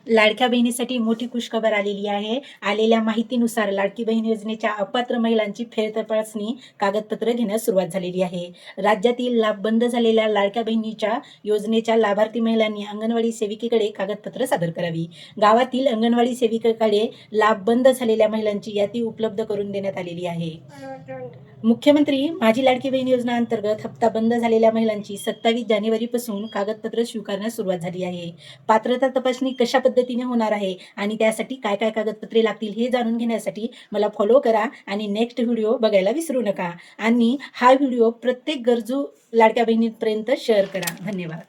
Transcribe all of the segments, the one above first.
लाडक्या बहिणीसाठी मोठी खुशखबर आलेली आहे. आलेल्या माहितीनुसार लाडकी बहीण योजनेच्या अपात्र महिलांची फेरतपासणी कागदपत्र घेण्यास सुरुवात झालेली आहे. राज्यातील लाभ बंद झालेल्या लाडक्या बहिणीच्या योजनेच्या लाभार्थी महिलांनी अंगणवाडी सेविकेकडे कागदपत्र सादर करावी. गावातील अंगणवाडी सेविकेकडे लाभ बंद झालेल्या महिलांची यादी उपलब्ध करून देण्यात आलेली आहे. मुख्यमंत्री माझी लाडकी बहीण योजना अंतर्गत हप्ता बंद झालेल्या महिलांची 27 जानेवारीपासून कागदपत्र स्वीकारण्यास सुरुवात झाली आहे. पात्रता तपासणी कशा पद्धतीने होणार आहे आणि त्यासाठी काय काय कागदपत्रे लागतील हे जाणून घेण्यासाठी मला फॉलो करा आणि नेक्स्ट व्हिडिओ बघायला विसरू नका आणि हा व्हिडिओ प्रत्येक गरजू लाडक्या बहिणींपर्यंत शेअर करा. धन्यवाद.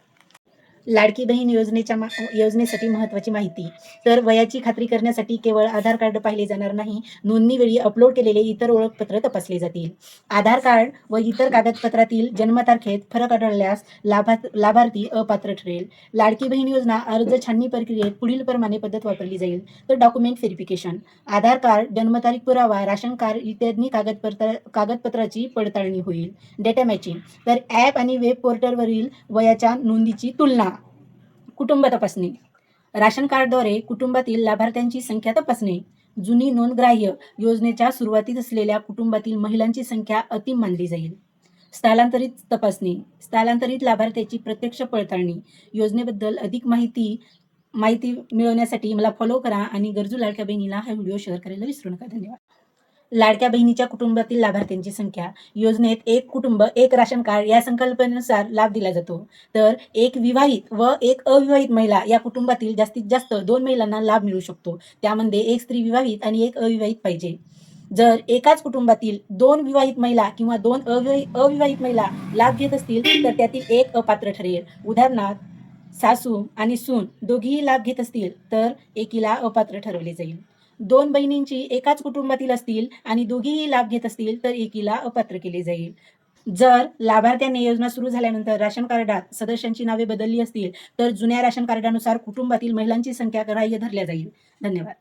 लाडकी बहीण योजनेसाठी महत्त्वाची माहिती. तर वयाची खात्री करण्यासाठी केवळ आधार कार्ड पाहिले जाणार नाही, नोंदणीवेळी अपलोड केलेले इतर ओळखपत्र तपासले जातील. आधार कार्ड व इतर कागदपत्रातील जन्मतारखेत फरक आढळल्यास लाभार्थी अपात्र ठरेल. लाडकी बहीण योजना अर्ज छाननी प्रक्रियेत पुढील प्रमाणे पद्धत वापरली जाईल. तर डॉक्युमेंट व्हेरिफिकेशन, आधार कार्ड, जन्मतारीख पुरावा, राशन कार्ड इत्यादी कागदपत्राची पडताळणी होईल. डेटा मॅचिंग, तर ॲप आणि वेब पोर्टलवरील वयाच्या नोंदीची तुलना. कुटुंब तपासणी, राशन कार्डद्वारे कुटुंबातील लाभार्थ्यांची संख्या तपासणे. जुनी नोंद ग्राह्य, योजनेच्या सुरुवातीस असलेल्या कुटुंबातील महिलांची संख्या अति मानली जाईल. स्थलांतरित तपासणी, स्थलांतरित लाभार्थ्याची प्रत्यक्ष पडताळणी. योजनेबद्दल अधिक माहिती मिळवण्यासाठी मला फॉलो करा आणि गरजू लाडक्या बहिणीला हा व्हिडिओ शेअर करायला विसरू नका. धन्यवाद. लाडक्या बहिणीच्या कुटुंबातील लाभार्थ्यांची संख्या. योजनेत एक कुटुंब एक राशन कार्ड या संकल्पनेनुसार लाभ दिला जातो. तर एक विवाहित व एक अविवाहित महिला या कुटुंबातील जास्तीत जास्त 2 महिलांना लाभ मिळू शकतो. त्यामध्ये एक स्त्री विवाहित आणि एक अविवाहित पाहिजे. जर एकाच कुटुंबातील 2 विवाहित महिला किंवा 2 अविवाहित महिला लाभ घेत असतील तर त्यातील एक अपात्र ठरेल. उदाहरणार्थ सासू आणि सून दोघीही लाभ घेत असतील तर एकीला अपात्र ठरवले जाईल. 2 बहिणींची एकाच कुटुंबातील असतील आणि दोघीही लाभ घेत असतील तर एकीला अपात्र केले जाईल. जर लाभार्थ्याने योजना सुरू झाल्यानंतर राशन कार्डात सदस्यांची नावे बदलली असतील तर जुन्या राशन कार्डानुसार कुटुंबातील महिलांची संख्या ग्राह्य धरल्या जाईल. धन्यवाद.